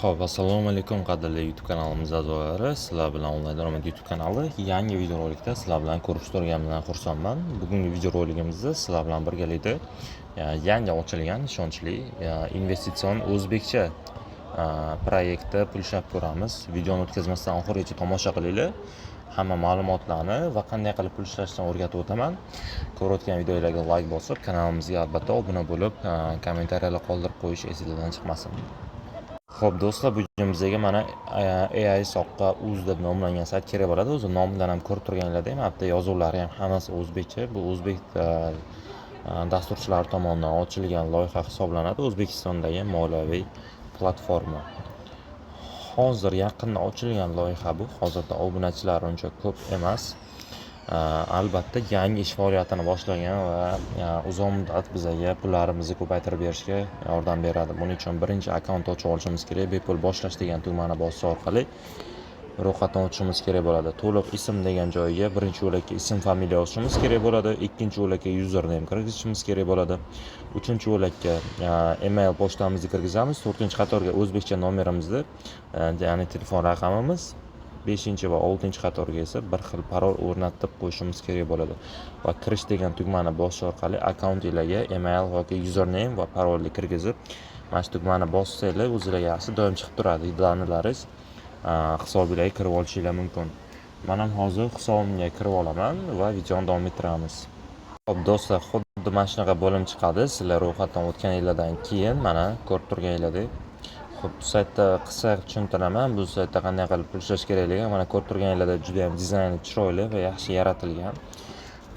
Xo'p, assalomu alaykum qadrli YouTube kanalimiz a'zolari. Sizlar bilan onlayn daromad YouTube kanali yangi videorolikda sizlar bilan ko'rishib turganimdan xursandman. Bugungi videorolikimizda sizlar bilan birgalikda yangi ochilgan ishonchli investitsion o'zbekcha proyektda pul ishlab ko'ramiz. Videoni o'tkazmasdan oxirigacha tomosha qilinglar. Hamma ma'lumotlarni va qanday qilib pul ishlashni o'rgatib o'taman. Ko'rayotgan videolarga like bosib, kanalimizga albatta obuna bo'lib, kommentariyalar qoldirib qo'yish esingizdan chiqmasin. Xo'p do'stlar, bugun bizga mana AI soqqa uz deb nomlangan sayt kerak bo'ladi. O'zi nomidan ham ko'rib turganinglardek, mana bu yozuvlari ham hammasi o'zbekcha. Bu o'zbek dasturchilari tomonidan ochilgan loyiha hisoblanadi. O'zbekistondagi moliyaviy platforma. Hozir yaqinda ochilgan loyiha bu. Hozirda obunachilari uncha ko'p emas. Albatta yangi ish faoliyatini boshlagan va uzoq muddat bizga pullarimizni ko'paytirib berishga yordam beradi. Buning uchun birinchi akkaunt ochib olishimiz kerak. Bepul boshlash degan tugmani bosish orqali ro'yxatdan o'tishimiz kerak bo'ladi. To'liq ism degan joyiga birinchi yo'lakka ism familiya yozishimiz kerak bo'ladi. Ikkinchi yo'lakka username kirgizishimiz kerak bo'ladi. Uchinchi yo'lakka email pochtamizni kirgizamiz. To'rtinchi qatorga o'zbekcha nomerimizni, ya'ni telefon raqamimiz, 5 va 6 qatorga esa bir xil parol o'rnatib qo'yishimiz kerak bo'ladi. Va kirish degan tugmani bosish orqali akkauntingizga email yoki username va parolni kirgizib, mana shu tugmani bossanglar o'zingizga yaxshi doim chiqib turadi. Danlaringiz hisobingizga kirib olishingiz mumkin. Men ham hozir hisobimga kirib olaman va videoni davom ettiramiz. Xo'p do'stlar, xuddi mana shunaqa bo'lim chiqadi. Sizlar ro'yxatdan o'tganingizdan keyin mana ko'rib turganingizdek. Xo'p, bu saytda qisqa tushuntiraman. Bu saytda qanday qilib pul ishlash kerakligini mana ko'rib turganingizdek, juda ham dizayni chiroyli va yaxshi yaratilgan.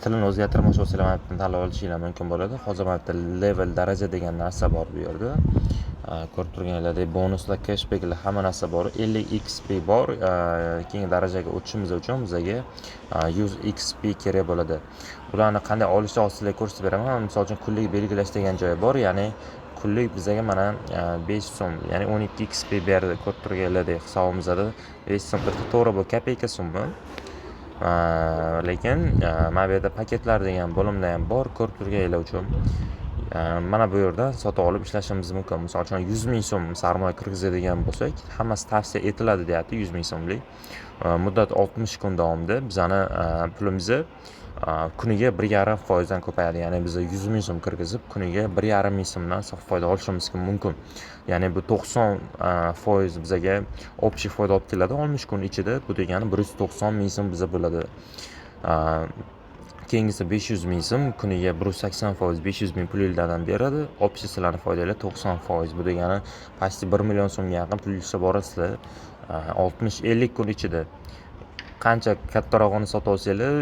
Tilini o'zgartirmoqchi bo'lsanglar, mana bu yerdan tanlab olishingiz mumkin bo'ladi. Hozir mana bu yerda level daraja degan narsa bor bu yerda. Ko'rib turganingizdek, bonuslar, cashbacklar hamma narsa bor. 50 XP bor. Keyingi darajaga o'tishimiz uchun bizga 100 XP kerak bo'ladi. Bularni qanday olishni hozir ko'rsatib beraman. Misol uchun kunlik belgilash degan joyi bor, ya'ni kunlik bizga mana 5 so'm, ya'ni 12 XP berdi. Ko'rib turganingizdek, hisobimizda 5 so'm to'g'ri bu kopeyka so'mmi. Lekin mana bu yerda paketlar degan bo'limda ham bor. Ko'rib turganinglar uchun mana bu yerda sotib olib ishlashimiz mumkin. Misol uchun 100 ming so'm sarmoya kirgizadigan bo'lsak, hammasi tavsiya etiladi deyapti 100 ming so'mlik. Muddat 60 kun davomida bizani pulimizni kuniga 1,5% dan ko'payadi. Ya'ni biz 100 ming so'm kirgizib, kuniga 1,5 ming so'mdan foyda olishimiz mumkin. Ya'ni bu 90% bizga общий foyda olib keladi 60 kun ichida. Bu degani 190 ming so'm bizga bo'ladi. Keyingisi 500 ming so'm, kuniga 180% 500 ming pulingizdan beradi. Общий sizlarning foydanglar 90%. Bu degani pasti 1 million so'mga yaqin pul ishlab borasizlar 60-50 kun ichida. Qancha kattarog'ini sotib olsanglar,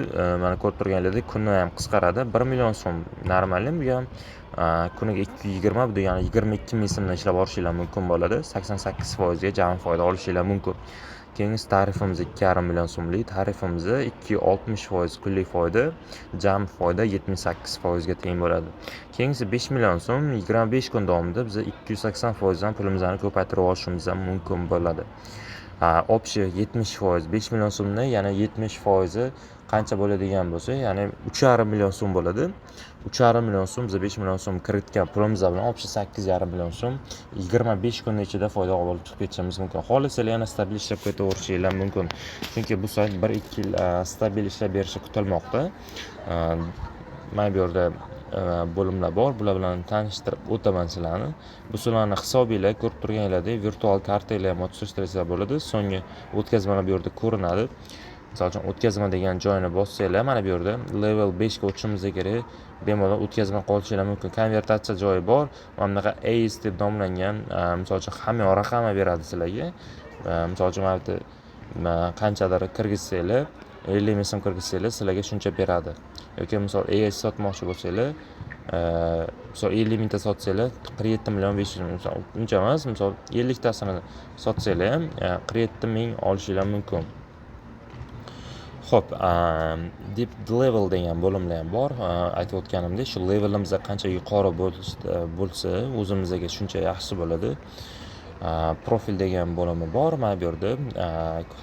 mana ko'rib turganingizdek, kunni ham qisqaradi. 1 million so'm normali, bu ham kuniga 220, bu degani 22 ming so'mdan ishlab olishingiz mumkin bo'ladi. 88% ga jami foyda olishingiz mumkin. Keyingi tarifimiz 2,5 million so'mlik. Tarifimiz 260% kunlik foyda, jami foyda 78% ga teng bo'ladi. Keyingisi 5 million so'm, 25 kun davomida biz 280% dan pulimizni ko'paytirib olishimiz mumkin bo'ladi. Общий 70%, 5 million so'mdan yana 70% qancha bo'ladigan bo'lsa, ya'ni 3,5 million so'm bo'ladi. 3,5 million so'm biz 5 million so'm kiritgan pulimiz bilan общий 8,5 million so'm 25 kun ichida foyda olib chiqib ketishimiz mumkin. Xohlasangiz yana stabil ishlab ketaverishingiz mumkin. Chunki bu sayt 1-2 yil stabil ishlab berishi kutilmoqda. Mana bu yerda bo'limlar bor. Bular bilan tanishtirib o'taman sizlarni. Bu sizlarning hisobingizlar ko'rib turganingizdek, virtual kartalar ham o'tkaztirsangiz bo'ladi. So'nggi o'tkazmalar bu yerda ko'rinadi. Misol uchun o'tkazma degan joyini bossanglar, mana bu yerda level 5 ga o'tishimiz kerak. Bemalol o'tkazma qolishingiz mumkin. Konvertatsiya joyi bor. Mana bunaqa ACE deb nomlangan, misol uchun hamma raqamni beradi sizlarga. Misol uchun mana bu qanchadir kirgizsanglar, 50 ming so'm kirgizsanglar, sizlarga shuncha beradi. Yoki misol ACE sotmoqchi bo'lsanglar, misol 50 mingta sotsanglar 47 million 500 ming, misol uncha emas, misol 50 tasini sotsanglar ham 47 ming olishingiz mumkin. Xo'p, deep level degan bo'limlar ham bor. Aytib o'tganimdek, shu levelimiz qancha yuqori bo'lsa, o'zimizga shuncha yaxshi bo'ladi. Profil degan bo'limi bor. Mana bu yerda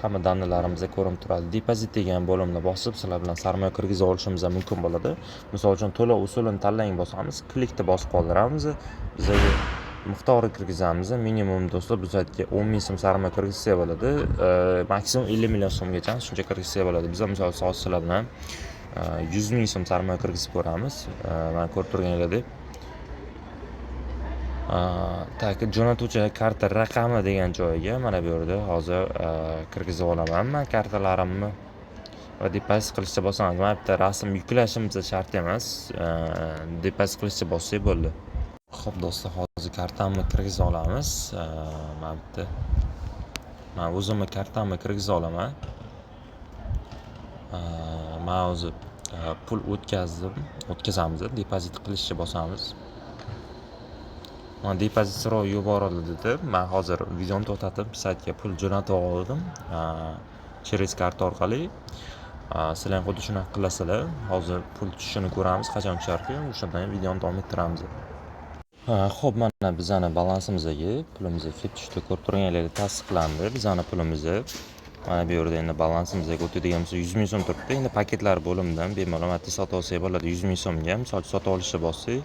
hamma danlalarimiz ko'rinib turadi. Depozit degan bo'limni bosib, sizlar bilan sarmoya kirgizib olishimiz mumkin bo'ladi. Misol uchun to'lov usulini tanlang bosamiz, klikni bosib qoldiramiz. Bizga miqdori kirgizamiz. Minimum do'stlar bu saytga 10 ming so'm sarmoya kirgizsa bo'ladi. Maksimum 50 million so'mgacha shuncha kirgizsa bo'ladi. Biz misol soatchilar bilan 100 ming so'm sarmoya kirgizib ko'ramiz. Mana ko'rib turganingizdek. Tak, jo'natuvchi karta raqami degan joyiga mana bu yerda hozir kirgizib olaman men kartalarimni va depozit qilishga bosaman. Mana bitta rasm yuklashimiz shart emas. Depozit qilishga bossak bo'ldi. Xo'p do'stlar, hozir kartamni kirgizib olamiz. Mana bitta men o'zimni kartamni kirgizib olaman. Men hozir pul o'tkazamiz, depozit qilishga bosamiz. Mana depozit so'rov yuborildi deb, men hozir videoni to'xtatib saytga pul jo'natib oldim. Через karta orqali. Sizlar ham xuddi shunaqa qilasizlar. Hozir pul tushishini ko'ramiz, qachon tusharki, o'shandan videoni davom ettiramiz. Xo'p, mana bizning balansimizga pulimiz kelib tushdi. Ko'rib turganingizdek tasdiqlandi bizning pulimiz. Mana bu yerda endi balansimizga o'tadigan bo'lsa 100 ming so'm turibdi. Endi paketlar bo'limidan bemalol sotib olsak bo'ladi 100 ming so'mga. Misol sotib olishni bossak,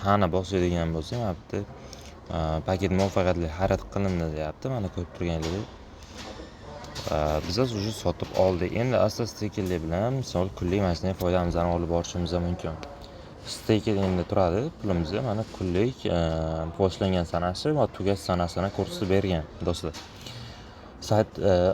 hana bosadigan bo'lsa, mana bitta paket muvaffaqiyatli xarid qilindi deyapti. Mana ko'rib turganingizdek. Biz уже sotib oldik. Endi asta-sekinlik bilan misol kunlik mana shunday foydamizni olib borishimiz mumkin. Staker endi turadi pulimiz. Mana kunlik boshlangan sanasi va tugash sanasini ko'rsatib bergan do'stlar. Sayt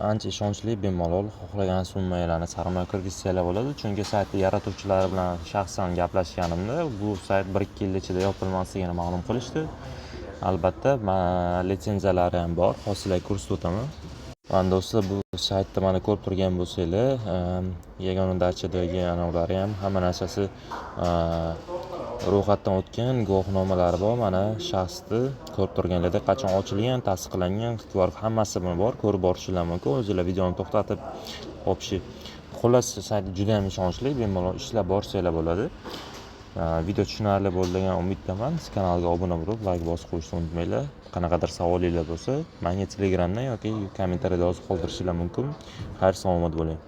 ancha ishonchli, bemalol xohlagan summalarni sarmoya kirgizsanglar bo'ladi. Chunki sayt yaratuvchilari bilan shaxsan gaplashganimda bu sayt 1-2 yil ichida yopilmasligini ma'lum qilishdi. Albatta, litsenziyalari ham bor. Hozir sizlarga ko'rsatib o'taman. Mana do'stlar, bu saytda mana ko'rib turgan bo'lsanglar, yagona dachadagi anavlari ham hamma narsasi ro'yxatdan o'tgan, guvohnomalari bor. Mana shaxsni ko'rib turganlarda qachon ochilgan, tasdiqlangan, hammasi bor. Ko'rib borishingiz mumkin. O'zingizlar videoni to'xtatib xullas sayt juda ham ishonchli, bemalol ishlab borsanglar bo'ladi. Video tushunarli bo'ldi degan umiddaman. Kanalga obuna bo'lib, like bosib qo'yishni unutmanglar. Qanaqadir savolingiz bo'lsa, menga Telegramdan yoki kommentariyada yozib qoldirishingiz mumkin. Xayr, salomat bo'ling.